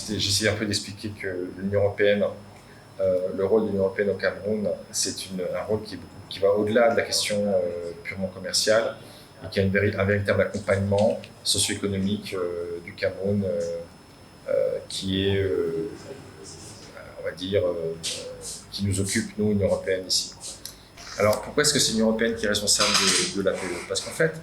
j'essayais un peu d'expliquer que l'Union européenne, le rôle de l'Union européenne au Cameroun, c'est un rôle qui va au-delà de la question purement commerciale et qui a un véritable accompagnement socio-économique du Cameroun qui est, on va dire, qui nous occupe, nous, Union européenne, ici. Alors, pourquoi est-ce que c'est l'Union européenne qui est responsable de l'APE? Parce qu'en fait,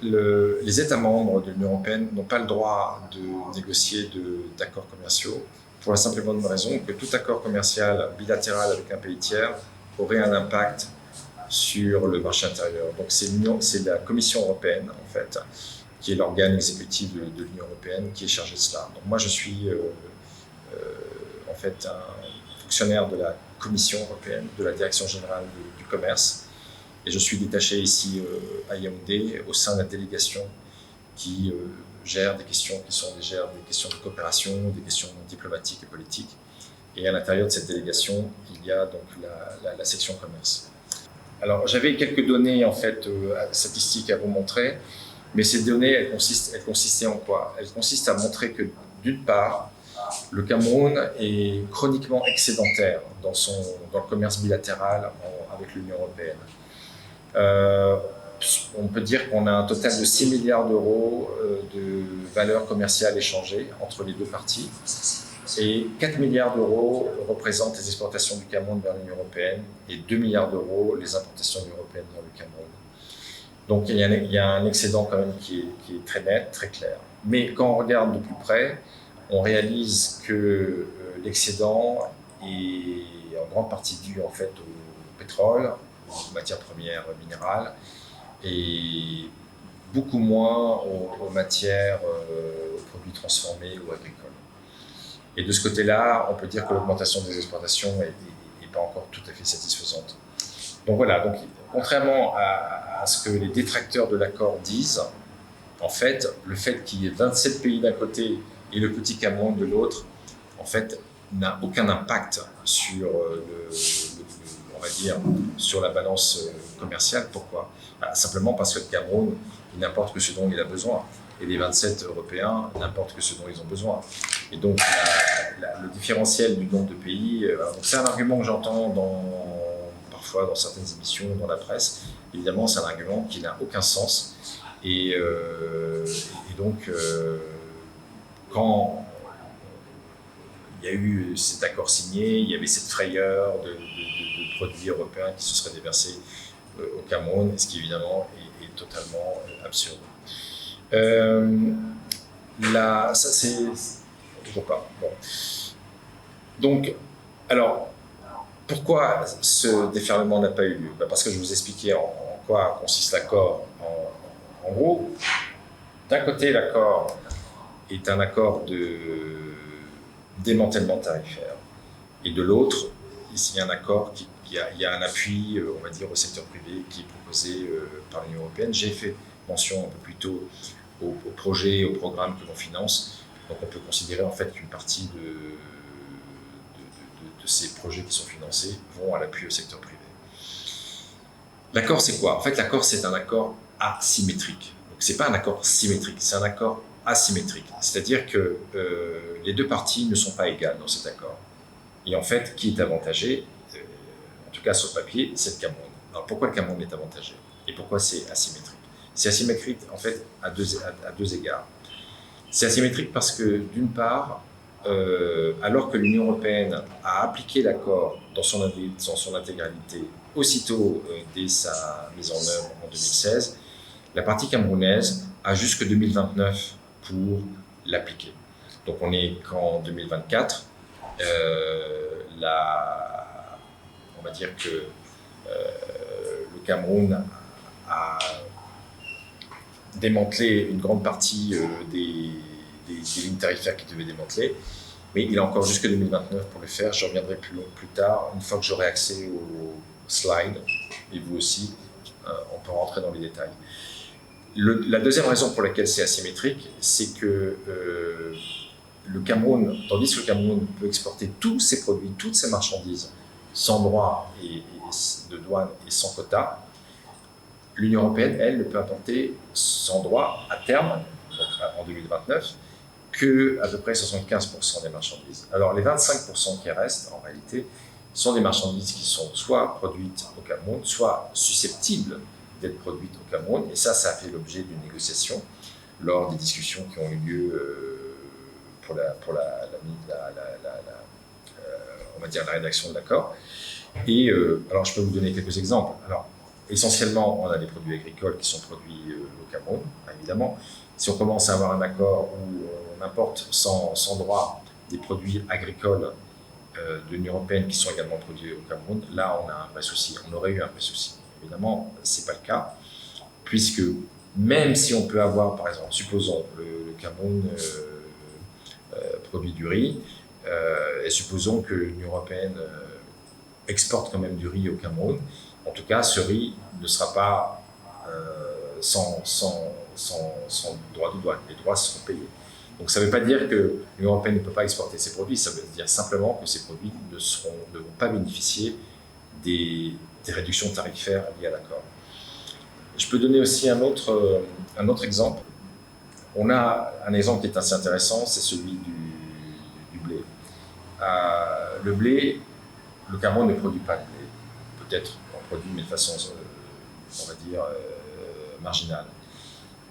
les États membres de l'Union européenne n'ont pas le droit de négocier d'accords commerciaux pour la simple et bonne raison que tout accord commercial bilatéral avec un pays tiers aurait un impact sur le marché intérieur. Donc c'est la Commission européenne, en fait, qui est l'organe exécutif de l'Union européenne qui est chargé de cela. Donc moi, je suis en fait un fonctionnaire de la Commission européenne, de la Direction générale du commerce, et je suis détaché ici à Yaoundé au sein de la délégation qui gère des questions des questions de coopération, des questions diplomatiques et politiques. Et à l'intérieur de cette délégation, il y a donc la section commerce. Alors j'avais quelques données en fait statistiques à vous montrer, mais ces données elles consistaient en quoi? Elles consistent à montrer que d'une part, le Cameroun est chroniquement excédentaire dans le commerce bilatéral avec l'Union européenne. On peut dire qu'on a un total de 6 milliards d'euros de valeur commerciale échangée entre les deux parties. Et 4 milliards d'euros représentent les exportations du Cameroun vers l'Union européenne et 2 milliards d'euros les importations européennes vers le Cameroun. Donc il y a un excédent quand même qui est très net, très clair. Mais quand on regarde de plus près, on réalise que l'excédent est en grande partie dû en fait au pétrole, aux matières premières minérales, et beaucoup moins aux matières, aux produits transformés ou agricoles. Et de ce côté-là, on peut dire que l'augmentation des exportations n'est pas encore tout à fait satisfaisante. Donc voilà, donc, contrairement à ce que les détracteurs de l'accord disent, en fait, le fait qu'il y ait 27 pays d'un côté et le petit Cameroun de l'autre, en fait, n'a aucun impact sur on va dire, sur la balance commerciale. Pourquoi? Simplement parce que le Cameroun, il n'importe que ce dont il a besoin. Et les 27 Européens n'importe que ce dont ils ont besoin. Et donc, le différentiel du nombre de pays, c'est un argument que j'entends parfois dans certaines émissions, dans la presse. Évidemment, c'est un argument qui n'a aucun sens. Et donc, quand il y a eu cet accord signé, il y avait cette frayeur de produits européens qui se seraient déversés au Cameroun, ce qui évidemment est totalement absurde. Ça c'est toujours pas bon. Donc, alors, pourquoi ce déferlement n'a pas eu lieu? Parce que je vous expliquais en quoi consiste l'accord. En gros, d'un côté, l'accord est un accord de démantèlement tarifaire, et de l'autre, il y a un accord il y a un appui, on va dire, au secteur privé qui est proposé par l'Union européenne. J'ai fait mention un peu plus tôt aux projets et aux programmes que l'on finance. Donc on peut considérer en fait qu'une partie de ces projets qui sont financés vont à l'appui au secteur privé. L'accord, c'est quoi? En fait, l'accord, c'est un accord asymétrique. Donc c'est pas un accord symétrique, c'est un accord asymétrique. C'est-à-dire que les deux parties ne sont pas égales dans cet accord. Et en fait, qui est avantagé, en tout cas sur le papier, c'est le Cameroun. Alors pourquoi le Cameroun est avantagé? Et pourquoi c'est asymétrique? C'est asymétrique en fait à deux égards. C'est asymétrique parce que d'une part, alors que l'Union européenne a appliqué l'accord dans son intégralité aussitôt dès sa mise en œuvre en 2016, la partie camerounaise a jusque 2029 pour l'appliquer. Donc on n'est qu'en 2024. On va dire que le Cameroun a démantelé une grande partie des lignes tarifaires qu'il devait démanteler, mais il a encore jusque 2029 pour le faire. Je reviendrai plus tard, une fois que j'aurai accès aux slides, et vous aussi, on peut rentrer dans les détails. La deuxième raison pour laquelle c'est asymétrique, c'est que le Cameroun, tandis que le Cameroun peut exporter tous ses produits, toutes ses marchandises, sans droit de douane et sans quota, l'Union européenne, elle, ne peut importer sans droit à terme, donc en 2029, que à peu près 75% des marchandises. Alors les 25% qui restent, en réalité, sont des marchandises qui sont soit produites au Cameroun, soit susceptibles d'être produites au Cameroun. Et ça a fait l'objet d'une négociation lors des discussions qui ont eu lieu pour on va dire la rédaction de l'accord. Et alors je peux vous donner quelques exemples. Alors essentiellement, on a des produits agricoles qui sont produits au Cameroun, évidemment. Si on commence à avoir un accord où on importe sans droit des produits agricoles de l'Union européenne qui sont également produits au Cameroun, là on a un vrai souci, on aurait eu un vrai souci. Évidemment, ce n'est pas le cas, puisque même si on peut avoir, par exemple, supposons le Cameroun produit du riz, et supposons que l'Union européenne exporte quand même du riz au Cameroun, en tout cas ce riz ne sera pas sans droit de douane, les droits seront payés. Donc ça ne veut pas dire que l'Union européenne ne peut pas exporter ses produits, ça veut dire simplement que ces produits ne vont pas bénéficier des réductions tarifaires liées à l'accord. Je peux donner aussi un autre exemple. On a un exemple qui est assez intéressant, c'est celui du blé. Le blé, le Cameroun ne produit pas de blé. Peut-être on produit, mais de façon, on va dire, marginale.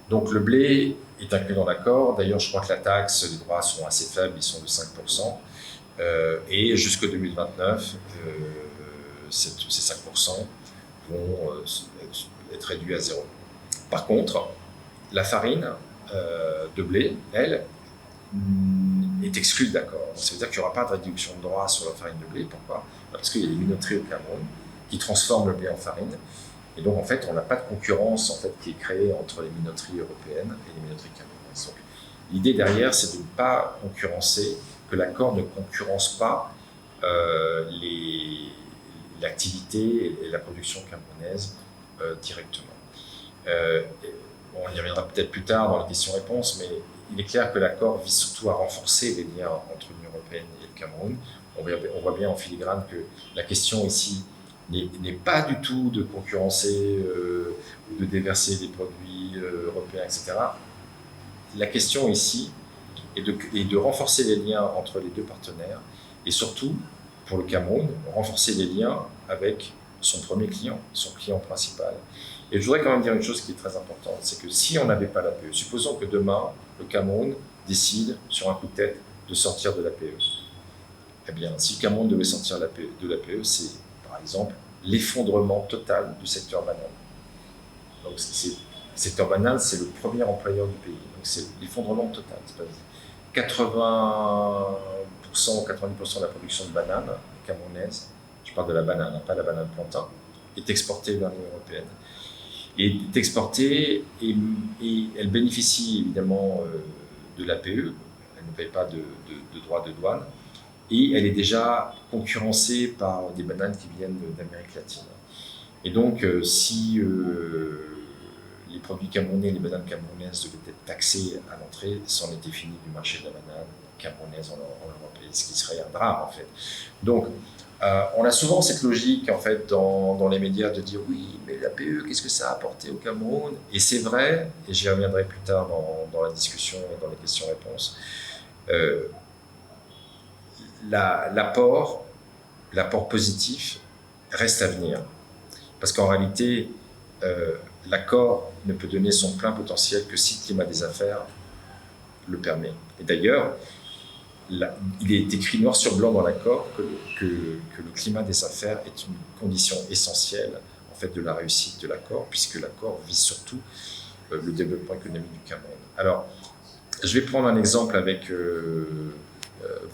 Donc le blé est inclus dans l'accord. D'ailleurs, je crois que la taxe, les droits sont assez faibles, ils sont de 5%. Et jusqu'en 2029, ces 5% vont être réduits à zéro. Par contre, la farine de blé, elle, est exclue de l'accord. Ça veut dire qu'il n'y aura pas de réduction de droits sur la farine de blé. Pourquoi ? Parce qu'il y a des minoteries au Cameroun qui transforment le blé en farine. Et donc, en fait, on n'a pas de concurrence qui est créée entre les minoteries européennes et les minoteries camerounaises. Donc, l'idée derrière, c'est de ne pas concurrencer, que l'accord ne concurrence pas l'activité et la production camerounaise directement. On y reviendra peut-être plus tard dans les questions-réponses, mais il est clair que l'accord vise surtout à renforcer les liens entre l'Union européenne et le Cameroun. On voit bien en filigrane que la question ici n'est pas du tout de concurrencer ou de déverser des produits européens, etc. La question ici est de renforcer les liens entre les deux partenaires et surtout, pour le Cameroun, renforcer les liens avec son premier client, son client principal. Et je voudrais quand même dire une chose qui est très importante, c'est que si on n'avait pas l'APE, supposons que demain, le Cameroun décide, sur un coup de tête, de sortir de l'APE. Eh bien, si le Cameroun devait sortir de l'APE, c'est, par exemple, l'effondrement total du secteur banane. Donc, le secteur banane, c'est le premier employeur du pays. Donc, c'est l'effondrement total. 80% ou 90% de la production de bananes camerounaise, je parle de la banane, pas de la banane plantain, est exportée vers l'Union européenne. Et est exportée et elle bénéficie évidemment de l'APE, elle ne paye pas de droits de douane, et elle est déjà concurrencée par des bananes qui viennent d'Amérique latine. Et donc, si les produits camerounais, les bananes camerounaises devaient être taxées à l'entrée, c'en était fini du marché de la banane camerounaise en Europe, ce qui serait un drame en fait. Donc, on a souvent cette logique en fait dans les médias de dire oui, mais l'APE, qu'est-ce que ça a apporté au Cameroun ? Et c'est vrai, et j'y reviendrai plus tard dans la discussion et dans les questions-réponses. L'apport positif reste à venir. Parce qu'en réalité, l'accord ne peut donner son plein potentiel que si le climat des affaires le permet. Et d'ailleurs, il est écrit noir sur blanc dans l'accord que le climat des affaires est une condition essentielle en fait, de la réussite de l'accord, puisque l'accord vise surtout le développement économique du Cameroun. Alors, je vais prendre un exemple avec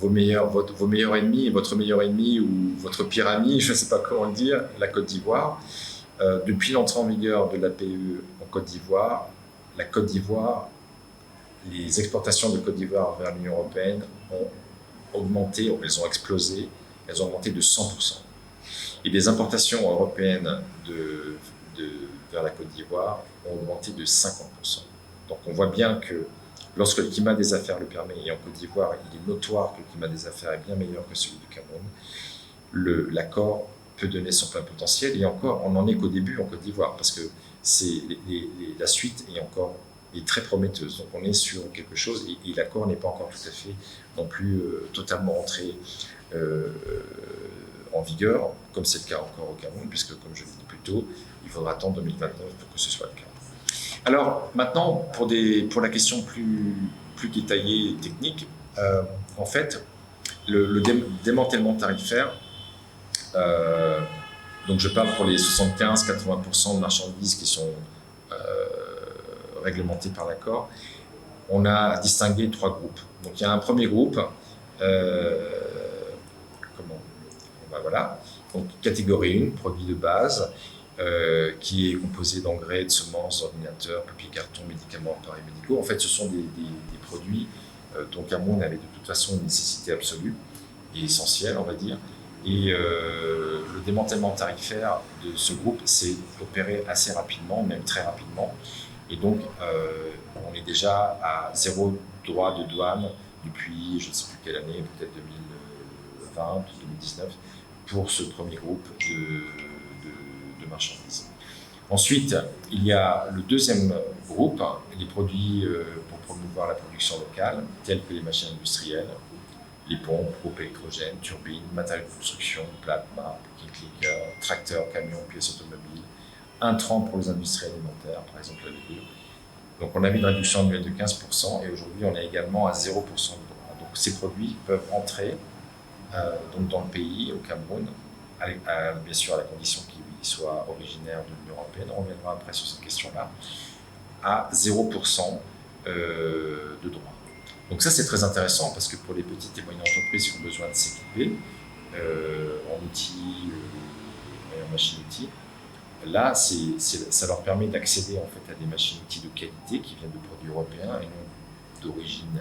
vos meilleurs ennemis, votre meilleur ennemi ou votre pire ami, je ne sais pas comment le dire, la Côte d'Ivoire. Depuis l'entrée en vigueur de l'APE en Côte d'Ivoire, les exportations de Côte d'Ivoire vers l'Union européenne ont augmenté, elles ont explosé, elles ont augmenté de 100%. Et les importations européennes vers la Côte d'Ivoire ont augmenté de 50%. Donc on voit bien que lorsque le climat des affaires le permet, et en Côte d'Ivoire, il est notoire que le climat des affaires est bien meilleur que celui du Cameroun, l'accord peut donner son plein potentiel. Et encore, on n'en est qu'au début en Côte d'Ivoire, parce que la suite est encore est très prometteuse. Donc on est sur quelque chose, et l'accord n'est pas encore tout à fait non plus totalement entré en vigueur, comme c'est le cas encore au Cameroun, puisque comme je l'ai dit plus tôt, il faudra attendre 2029 pour que ce soit le cas. Alors maintenant, pour la question plus détaillée et technique, en fait, le démantèlement tarifaire, donc je parle pour les 75-80% de marchandises qui sont réglementées par l'accord, on a distingué 3 groupes. Donc il y a un premier groupe, voilà, donc catégorie 1, produits de base, qui est composé d'engrais, de semences, d'ordinateurs, papier, carton, médicaments, appareils médicaux. En fait, ce sont des produits dont Cameroun avait de toute façon une nécessité absolue et essentielle, on va dire. Et le démantèlement tarifaire de ce groupe s'est opéré assez rapidement, même très rapidement. Et donc, on est déjà à 0 droit de douane depuis, je ne sais plus quelle année, peut-être 2020 ou 2019, pour ce premier groupe de marchandises. Ensuite, il y a le deuxième groupe, les produits pour promouvoir la production locale, tels que les machines industrielles, les pompes, groupes électrogènes, turbines, matériaux de construction, plates, mâts, clickers, tracteurs, camions, pièces automobiles, intrants pour les industries alimentaires, par exemple la levure. Donc on avait une réduction annuelle de 15% et aujourd'hui on est également à 0% de droit. Donc ces produits peuvent entrer donc dans le pays, au Cameroun, bien sûr à la condition qu'ils soient originaires de l'Union européenne, on reviendra après sur cette question-là, à 0% de droit. Donc ça c'est très intéressant parce que pour les petites et moyennes entreprises qui ont besoin de s'équiper en outils et en machines-outils, là ça leur permet d'accéder en fait à des machines-outils de qualité qui viennent de produits européens et non d'origine,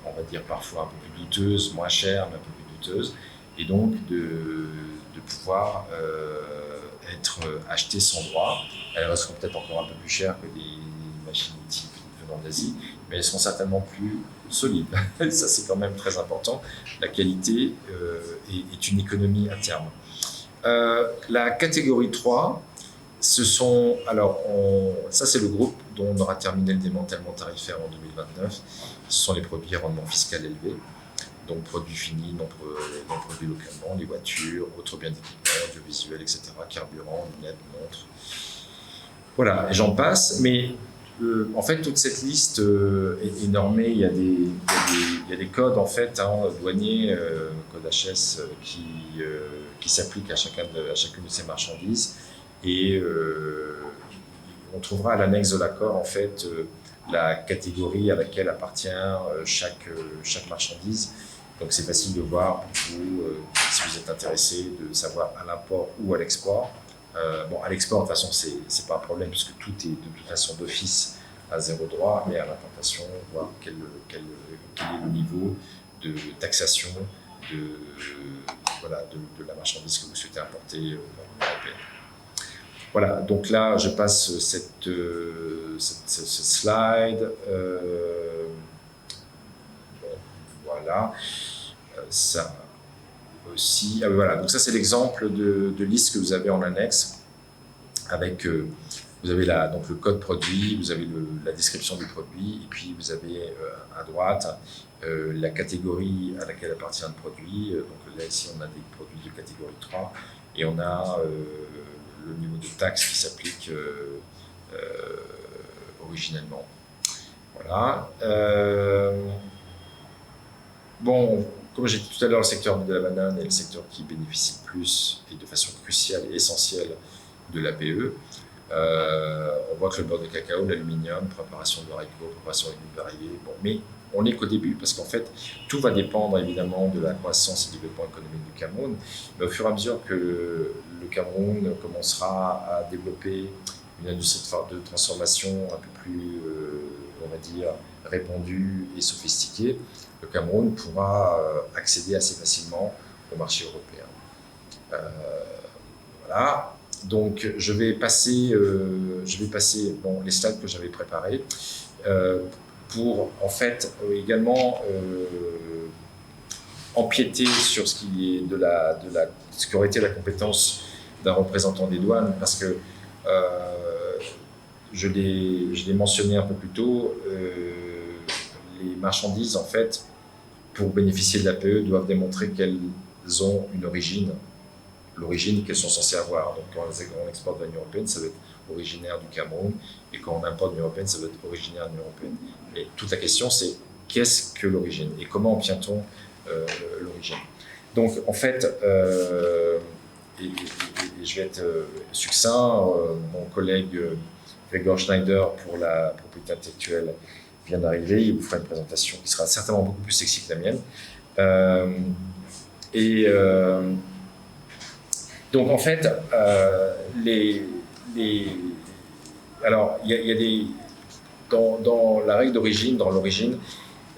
on va dire parfois un peu plus douteuse, moins chère mais un peu plus douteuse, et donc de pouvoir être achetées sans droit. Elles resteront peut-être encore un peu plus chères que des machines-outils venant d'Asie, mais elles seront certainement plus solides. Ça, c'est quand même très important. La qualité est une économie à terme. La catégorie 3, ça c'est le groupe dont on aura terminé le démantèlement tarifaire en 2029. Ce sont les produits à rendement fiscal élevé, donc produits finis, non produits localement, les voitures, autres biens d'équipement, audiovisuels, etc., carburant, lunettes, montres. Voilà, et j'en passe, mais en fait, toute cette liste est normée. Il y a des codes en fait, douaniers, code HS, qui s'appliquent à chacune de ces marchandises. Et on trouvera à l'annexe de l'accord en fait la catégorie à laquelle appartient chaque marchandise. Donc c'est facile de voir pour vous, si vous êtes intéressé, de savoir à l'import ou à l'export. Bon, à l'export, de toute façon, c'est pas un problème puisque tout est de toute façon d'office à 0 droit, mais à l'importation, voir quel est le niveau de taxation de la marchandise que vous souhaitez importer dans l'Union européenne. Voilà, donc là, je passe cette slide. Voilà, ça aussi. Ah, voilà, donc ça c'est l'exemple de liste que vous avez en annexe avec vous avez donc le code produit, vous avez la description du produit, et puis vous avez à droite la catégorie à laquelle appartient le produit. Donc là ici on a des produits de catégorie 3 et on a le niveau de taxe qui s'applique originellement. Voilà. Bon, comme j'ai dit tout à l'heure, le secteur de la banane est le secteur qui bénéficie le plus et de façon cruciale et essentielle de l'APE. On voit que le beurre de cacao, l'aluminium, préparation de haricots, préparation de légumes variés. Bon, mais on n'est qu'au début parce qu'en fait, tout va dépendre évidemment de la croissance et du développement économique du Cameroun. Mais au fur et à mesure que le Cameroun commencera à développer une industrie de transformation un peu plus, on va dire, répandue et sophistiquée, le Cameroun pourra accéder assez facilement au marché européen. Voilà. Donc, je vais passer les slides que j'avais préparés pour, en fait, également empiéter sur ce qui est ce qui aurait été la compétence d'un représentant des douanes, parce que je l'ai mentionné un peu plus tôt, les marchandises, en fait, pour bénéficier de l'APE, doivent démontrer qu'elles ont une origine, l'origine qu'elles sont censées avoir. Donc quand on exporte de l'Union européenne, ça va être originaire du Cameroun, et quand on importe de l'Union européenne, ça va être originaire de l'Union européenne. Et toute la question, c'est qu'est-ce que l'origine et comment obtient-on l'origine. Donc en fait, et je vais être succinct, mon collègue Gregor Schneider pour la propriété intellectuelle vient d'arriver, il vous fera une présentation qui sera certainement beaucoup plus sexy que la mienne. Donc en fait, alors il y a des dans la règle d'origine, dans l'origine,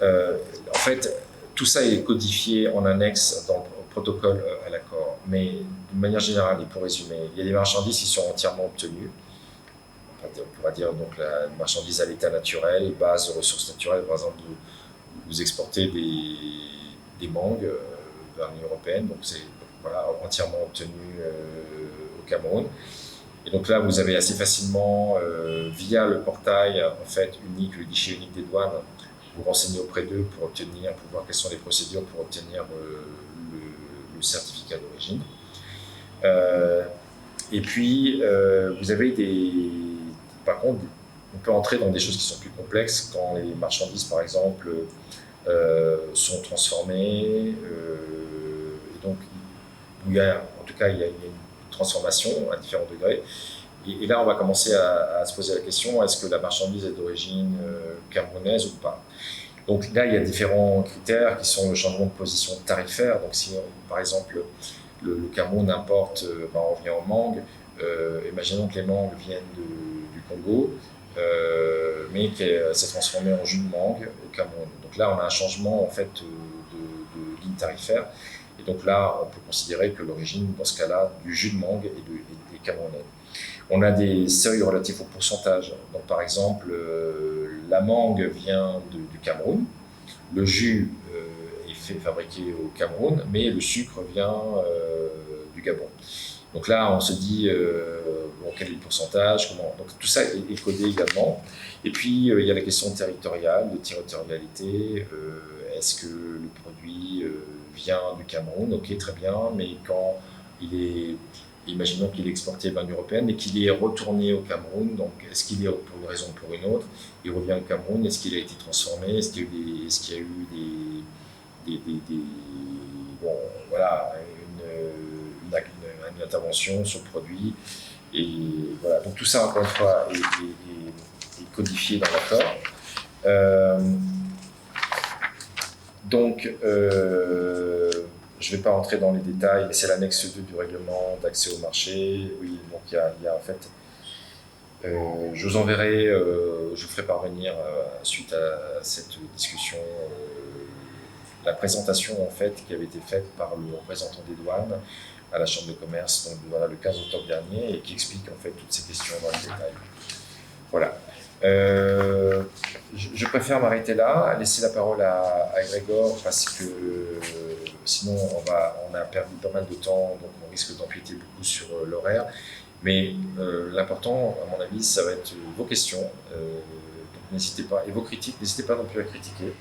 en fait, tout ça est codifié en annexe dans le protocole à l'accord. Mais de manière générale, et pour résumer, il y a des marchandises qui sont entièrement obtenues. On pourra dire donc la marchandise à l'état naturel, base de ressources naturelles. Par exemple, vous exportez des mangues vers l'Union européenne, donc c'est voilà, entièrement obtenu au Cameroun. Et donc là, vous avez assez facilement, via le portail en fait unique, le guichet unique des douanes, vous renseigner auprès d'eux pour voir quelles sont les procédures pour obtenir le certificat d'origine. Et puis, vous avez par contre, on peut entrer dans des choses qui sont plus complexes quand les marchandises, par exemple, sont transformées. Et donc, en tout cas, il y a une transformation à différents degrés. Et là, on va commencer à se poser la question, est-ce que la marchandise est d'origine camerounaise ou pas? Donc là, il y a différents critères qui sont le changement de position tarifaire. Donc si, par exemple, le Cameroun importe, on vient en mangue, imaginons que les mangues viennent du Congo, mais qu'elle s'est transformée en jus de mangue au Cameroun. Donc là, on a un changement en fait de ligne tarifaire. Et donc là, on peut considérer que l'origine, dans ce cas-là, du jus de mangue est camerounais. On a des seuils relatifs au pourcentage. Donc par exemple, la mangue vient du Cameroun, le jus est fabriqué au Cameroun, mais le sucre vient du Gabon. Donc là, on se dit, quel est le pourcentage, comment... Donc tout ça est codé également. Et puis, il y a la question territoriale, de territorialité. Est-ce que le produit vient du Cameroun? Ok, très bien, mais quand imaginons qu'il est exporté vers l'Union européenne et qu'il est retourné au Cameroun, donc est-ce qu'il est pour une raison ou pour une autre, il revient au Cameroun, est-ce qu'il a été transformé, est-ce qu'il y a eu une intervention sur le produit, et voilà, donc tout ça encore une fois est codifié dans l'accord. Donc je ne vais pas rentrer dans les détails, mais c'est l'annexe 2 du règlement d'accès au marché. Oui, donc il y a en fait, je vous enverrai, je vous ferai parvenir suite à cette discussion la présentation en fait qui avait été faite par le représentant des douanes à la Chambre de commerce, donc voilà, le 15 octobre dernier, et qui explique en fait toutes ces questions dans le détail. Voilà. Je préfère m'arrêter là, laisser la parole à Gregor, parce que sinon on a perdu pas mal de temps, donc on risque d'empiéter beaucoup sur l'horaire. Mais l'important, à mon avis, ça va être vos questions. Donc n'hésitez pas, et vos critiques, n'hésitez pas non plus à critiquer.